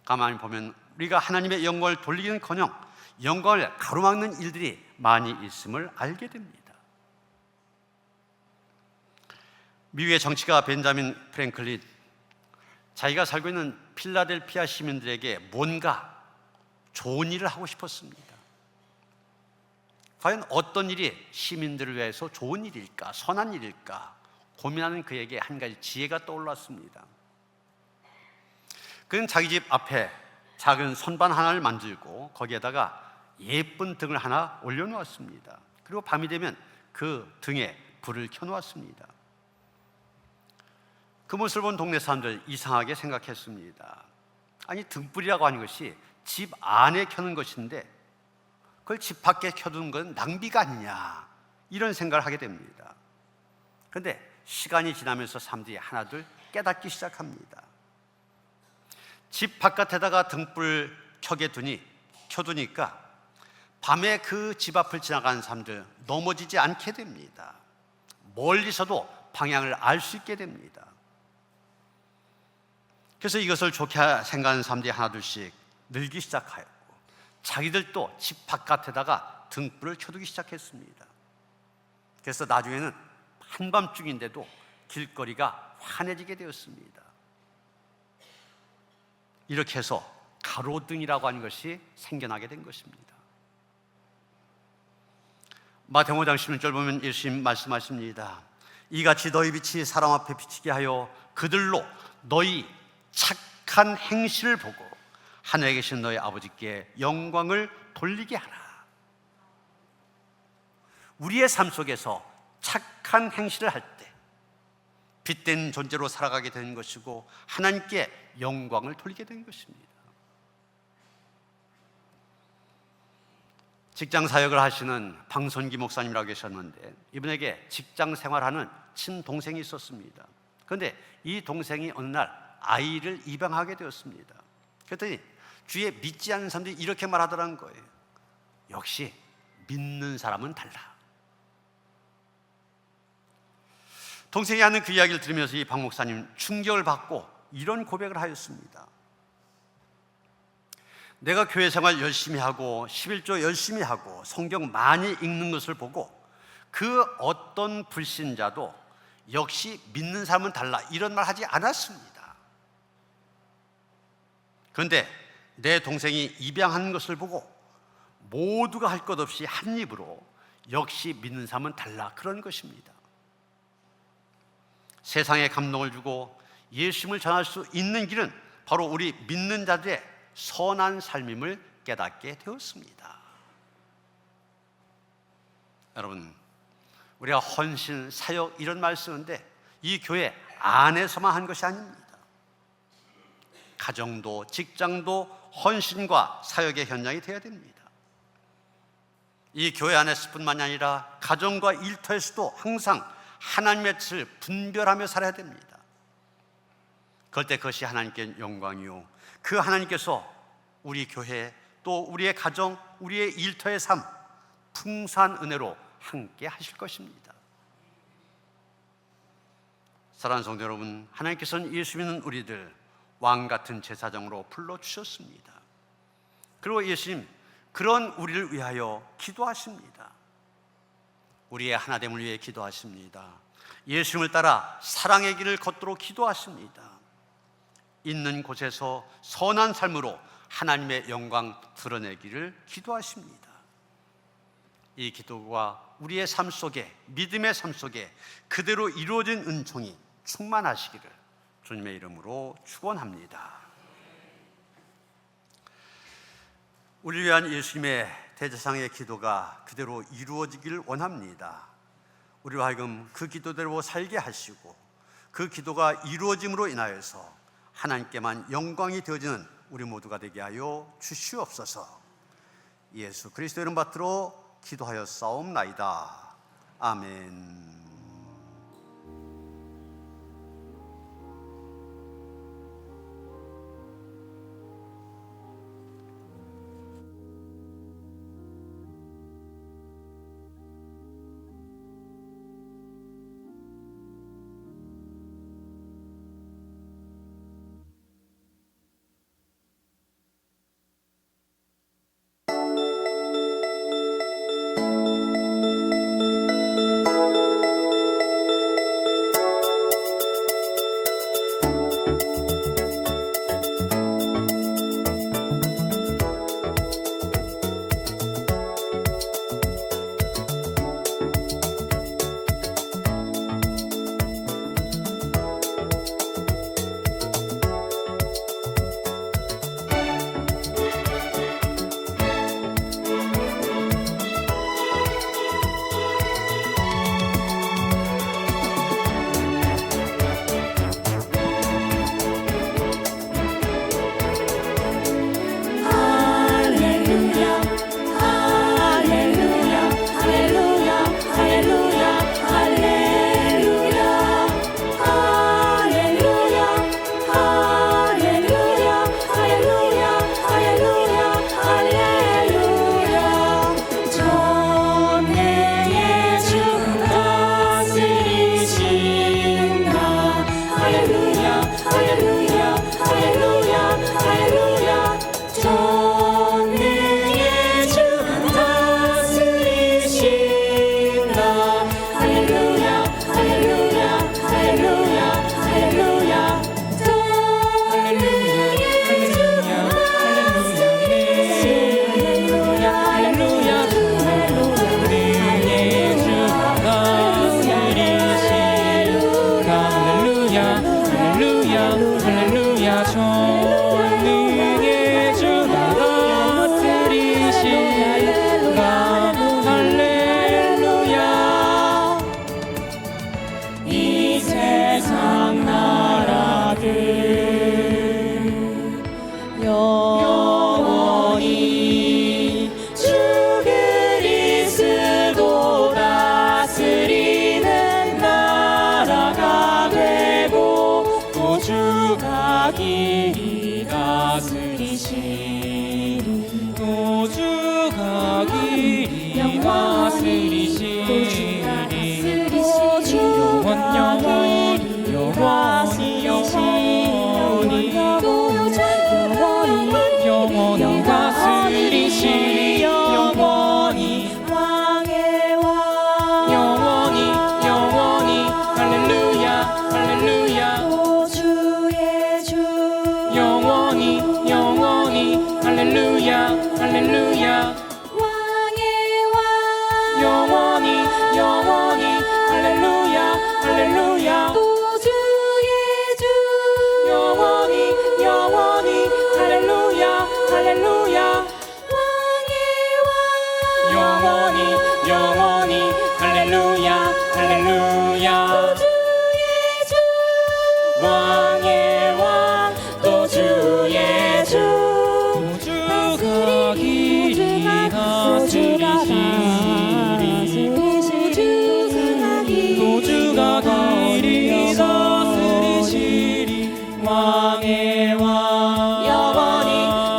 가만히 보면 우리가 하나님의 영광을 돌리기는커녕 영광을 가로막는 일들이 많이 있음을 알게 됩니다. 미국의 정치가 벤자민 프랭클린, 자기가 살고 있는 필라델피아 시민들에게 뭔가 좋은 일을 하고 싶었습니다. 과연 어떤 일이 시민들을 위해서 좋은 일일까, 선한 일일까 고민하는 그에게 한 가지 지혜가 떠올랐습니다. 그는 자기 집 앞에 작은 선반 하나를 만들고 거기에다가 예쁜 등을 하나 올려놓았습니다. 그리고 밤이 되면 그 등에 불을 켜놓았습니다. 그 모습을 본 동네 사람들 이상하게 생각했습니다. 아니, 등불이라고 하는 것이 집 안에 켜는 것인데 그걸 집 밖에 켜두는 건 낭비가 아니냐, 이런 생각을 하게 됩니다. 그런데 시간이 지나면서 사람들이 하나둘 깨닫기 시작합니다. 집 바깥에다가 등불 켜두니까 밤에 그 집 앞을 지나가는 사람들 넘어지지 않게 됩니다. 멀리서도 방향을 알 수 있게 됩니다. 그래서 이것을 좋게 생각하는 사람들이 하나둘씩 늘기 시작하였고, 자기들도 집 바깥에다가 등불을 켜두기 시작했습니다. 그래서 나중에는 한밤중인데도 길거리가 환해지게 되었습니다. 이렇게 해서 가로등이라고 하는 것이 생겨나게 된 것입니다. 마태복음 5장 16절 보면 예수님 말씀하십니다. 이같이 너희 빛이 사람 앞에 비치게 하여 그들로 너희 착한 행실을 보고 하늘에 계신 너희 아버지께 영광을 돌리게 하라. 우리의 삶 속에서 착한 행실을 할 때 빛된 존재로 살아가게 되는 것이고 하나님께 영광을 돌리게 되는 것입니다. 직장 사역을 하시는 방선기 목사님이라고 계셨는데, 이분에게 직장 생활하는 친동생이 있었습니다. 그런데 이 동생이 어느 날 아이를 입양하게 되었습니다. 그랬더니 주위에 믿지 않는 사람들이 이렇게 말하더라는 거예요. 역시 믿는 사람은 달라. 동생이 하는 그 이야기를 들으면서 이 박 목사님 충격을 받고 이런 고백을 하였습니다. 내가 교회 생활 열심히 하고 11조 열심히 하고 성경 많이 읽는 것을 보고 그 어떤 불신자도 역시 믿는 사람은 달라 이런 말 하지 않았습니다. 그런데 내 동생이 입양한 것을 보고 모두가 할 것 없이 한 입으로 역시 믿는 사람은 달라 그런 것입니다. 세상에 감동을 주고 예수님을 전할 수 있는 길은 바로 우리 믿는 자들의 선한 삶임을 깨닫게 되었습니다. 여러분, 우리가 헌신, 사역 이런 말 쓰는데 이 교회 안에서만 한 것이 아닙니다. 가정도 직장도 헌신과 사역의 현장이 되어야 됩니다. 이 교회 안에서뿐만이 아니라 가정과 일터에서도 항상 하나님의 뜻을 분별하며 살아야 됩니다. 그럴 때 그것이 하나님께 영광이요, 그 하나님께서 우리 교회 또 우리의 가정, 우리의 일터의 삶 풍성한 은혜로 함께 하실 것입니다. 사랑하는 성도 여러분, 하나님께서는 예수 믿는 우리들 왕같은 제사장으로 불러주셨습니다. 그리고 예수님 그런 우리를 위하여 기도하십니다. 우리의 하나됨을 위해 기도하십니다. 예수님을 따라 사랑의 길을 걷도록 기도하십니다. 있는 곳에서 선한 삶으로 하나님의 영광 드러내기를 기도하십니다. 이 기도가 우리의 삶 속에, 믿음의 삶 속에 그대로 이루어진 은총이 충만하시기를 주님의 이름으로 축원합니다. 우리를 위한 예수님의 대제사장의 기도가 그대로 이루어지기를 원합니다. 우리로 하여금 그 기도대로 살게 하시고 그 기도가 이루어짐으로 인하여서 하나님께만 영광이 되어지는 우리 모두가 되게 하여 주시옵소서. 예수 그리스도 이름 받들어 기도하여 싸움나이다. 아멘. 다스리시리 도주가 길이 다스리시리 영원 영원히 영원히 영원히 다스리시리 영원히 왕의 왕 영원히 영원히 할렐루야 할렐루야 도주의 주 영원히 영원히 할렐루야 할렐루야 왕의 왕 영원히 영원히 할렐루야 할렐루야 도주의 주 영원히 영원히 할렐루야 할렐루야 왕의 왕 영원히 영원히 할렐루야 할렐루야 도주의 주 왕의 왕 또 주의 주 도주가 길이 다스리시리 도주가 길이 다스리시리 왕의 왕 영원히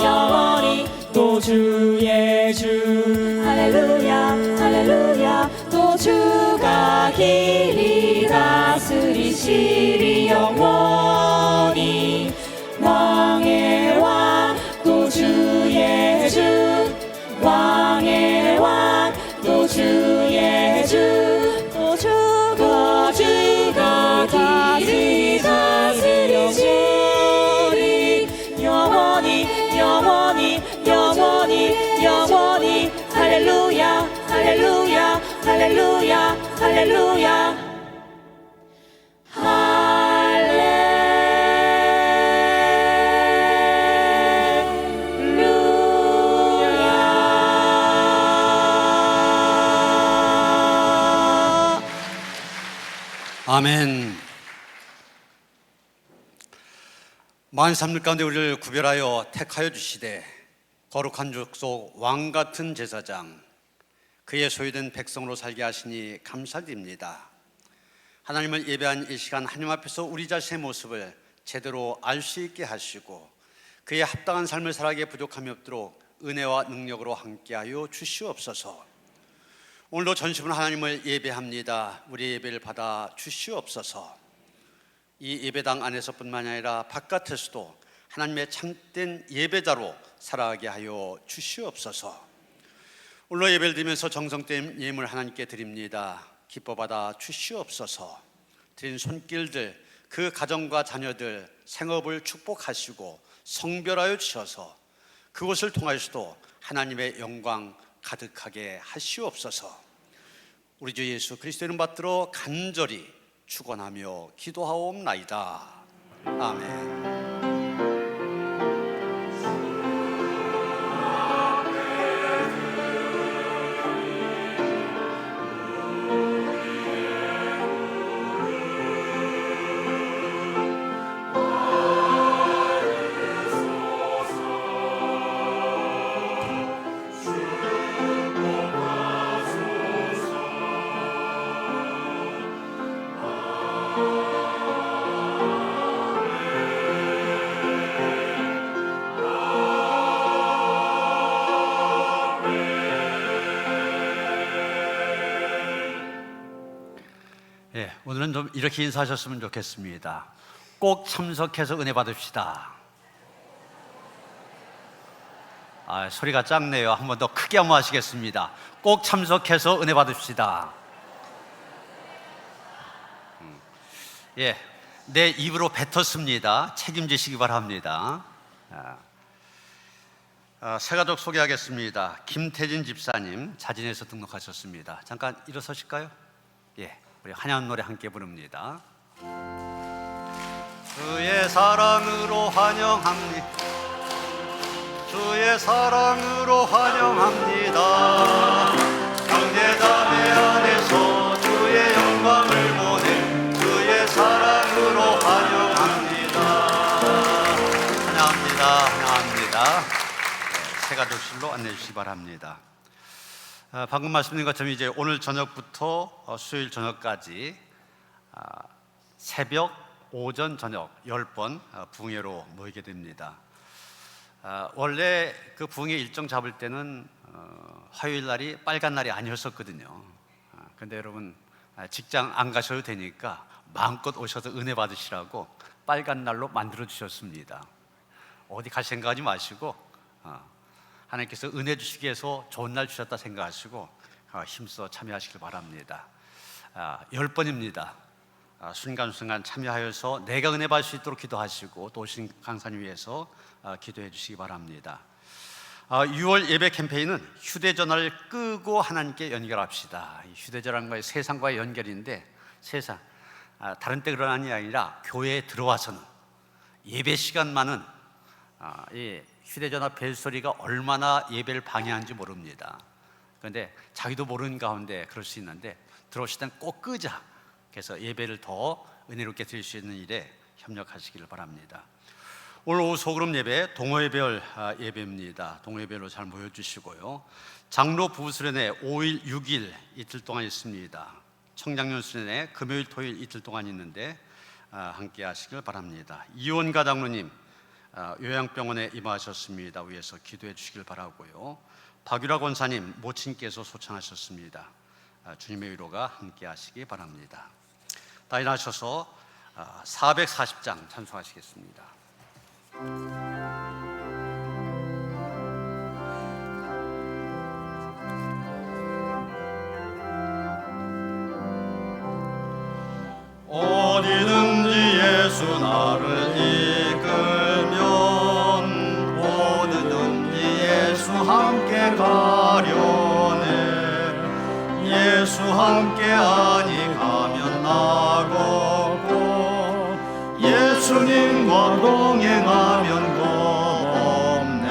영원히 또 주의 주 할렐루야 할렐루야 도주가 길이 다스리시리 영원히 왕의 왕 또 주의 주 왕의 왕 또 주의 주 도주가 길이 다스리시리 영원히 영원히 영원히 영원히 할렐루야 할렐루야 할렐루야 할렐루야 아멘. 만삼일 가운데 우리를 구별하여 택하여 주시되 거룩한 족속 왕 같은 제사장 그의 소유된 백성으로 살게 하시니 감사드립니다. 하나님을 예배한 이 시간 하나님 앞에서 우리 자신의 모습을 제대로 알 수 있게 하시고 그의 합당한 삶을 살아가기에 부족함이 없도록 은혜와 능력으로 함께하여 주시옵소서. 오늘도 전심으로 하나님을 예배합니다. 우리 예배를 받아 주시옵소서. 이 예배당 안에서뿐만 아니라 바깥에서도 하나님의 참된 예배자로 살아가게 하여 주시옵소서. 오늘 예배를 드리면서 정성된 예물 하나님께 드립니다. 기뻐 받아 주시옵소서. 드린 손길들 그 가정과 자녀들 생업을 축복하시고 성별하여 주셔서 그것을 통하여서도 하나님의 영광 가득하게 하시옵소서. 우리 주 예수 그리스도 이름 받들어 간절히 축원하며 기도하옵나이다. 아멘. 오늘은 좀 이렇게 인사하셨으면 좋겠습니다. 꼭 참석해서 은혜 받읍시다. 소리가 작네요. 한 번 더 크게 한번 하시겠습니다. 꼭 참석해서 은혜 받읍시다. 내 입으로 뱉었습니다. 책임지시기 바랍니다. 새가족 소개하겠습니다. 김태진 집사님 자진해서 등록하셨습니다. 잠깐 일어서실까요? 우리 한양 노래 함께 부릅니다. 주의 사랑으로 환영합니다. 주의 사랑으로 환영합니다. 형제자매 안에서 주의 영광을 보내 주의 사랑으로 환영합니다. 환영합니다. 환영합니다. 새가족실로 안내해 주시기 바랍니다. 방금 말씀드린 것처럼 이제 오늘 저녁부터 수요일 저녁까지 새벽, 오전, 저녁 10번 붕회로 모이게 됩니다. 원래 그 부흥회 일정 잡을 때는 화요일 날이 빨간 날이 아니었었거든요. 근데 여러분 직장 안 가셔도 되니까 마음껏 오셔서 은혜 받으시라고 빨간 날로 만들어 주셨습니다. 어디 갈 생각하지 마시고 하나님께서 은혜 주시기 위해서 좋은 날 주셨다 생각하시고 힘써 참여하시길 바랍니다. 10번입니다. 순간순간 참여하여서 내가 은혜 받을 수 있도록 기도하시고 또 오신 강사님 위해서 기도해 주시기 바랍니다. 6월 예배 캠페인은 휴대전화를 끄고 하나님께 연결합시다. 휴대전화는 세상과의 연결인데 세상 다른 때 그런 게 아니라 교회에 들어와서는 예배 시간만은 이 휴대전화 벨소리가 얼마나 예배를 방해하는지 모릅니다. 그런데 자기도 모르는 가운데 그럴 수 있는데 들어오실 땐 꼭 끄자. 그래서 예배를 더 은혜롭게 드릴 수 있는 일에 협력하시기를 바랍니다. 오늘 오후 소그룹 예배 동호회별 예배입니다. 동호회별로 잘 모여주시고요. 장로 부부 수련회 5일 6일 이틀 동안 있습니다. 청장년 수련회 금요일 토요일 이틀 동안 있는데 함께 하시길 바랍니다. 이원가 장로님 요양병원에 임하셨습니다. 위에서 기도해 주시길 바라고요. 박유라 권사님 모친께서 소천하셨습니다. 주님의 위로가 함께 하시기 바랍니다. 다 일어나셔서 440장 찬송하시겠습니다. 어디든지 예수 나를 이끌면 어디든지 예수 함께 가려네. 예수 함께 하니 가면 나고 예수님과 동행하면 겁없네.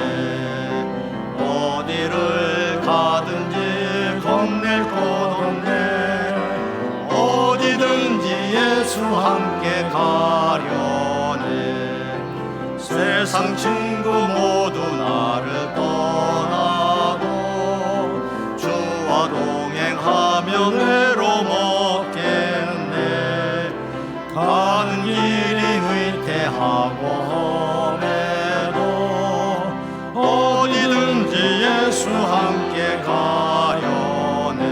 어디를 가든지 겁낼 것 없네. 어디든지 예수 함께 가려네. 세상 친구 모두 나를 떠나도 주와 동행하면 외로움 없겠네. 가는 길이 위태하고 험해도 어디든지 예수 함께 가려네.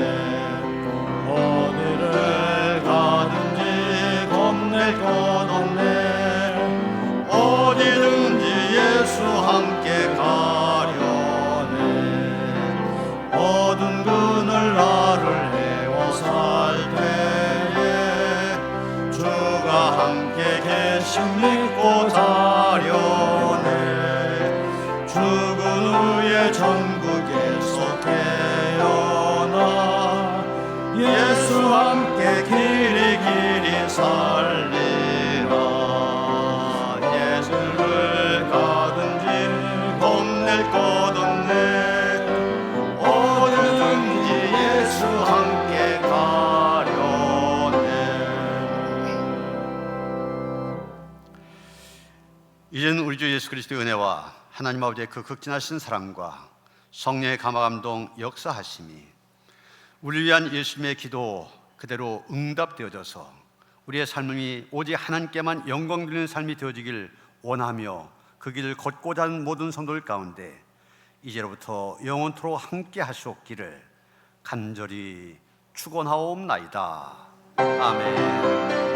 어디를 가든지 겁낼 것 없네. 어디든지 예수 함께 가려네. 어두운 그늘 나를 헤워살 때에 주가 함께 계심 믿고 자려네. 죽은 후에 천국에서 태어나 예수 함께 길이 길이 살리라. 예수를 가든지 겁낼 것 없네. 어디든지 예수 함께 가려네. 이제는 우리 주 예수 그리스도의 은혜와 하나님 아버지의 그 극진하신 사랑과 성령의 감화감동 역사하심이 우리를 위한 예수님의 기도 그대로 응답되어져서 우리의 삶이 오직 하나님께만 영광 드리는 삶이 되어지길 원하며 그 길을 걷고자 하는 모든 성도들 가운데 이제로부터 영원토록 함께 하시옵기를 간절히 축원하옵나이다. 아멘.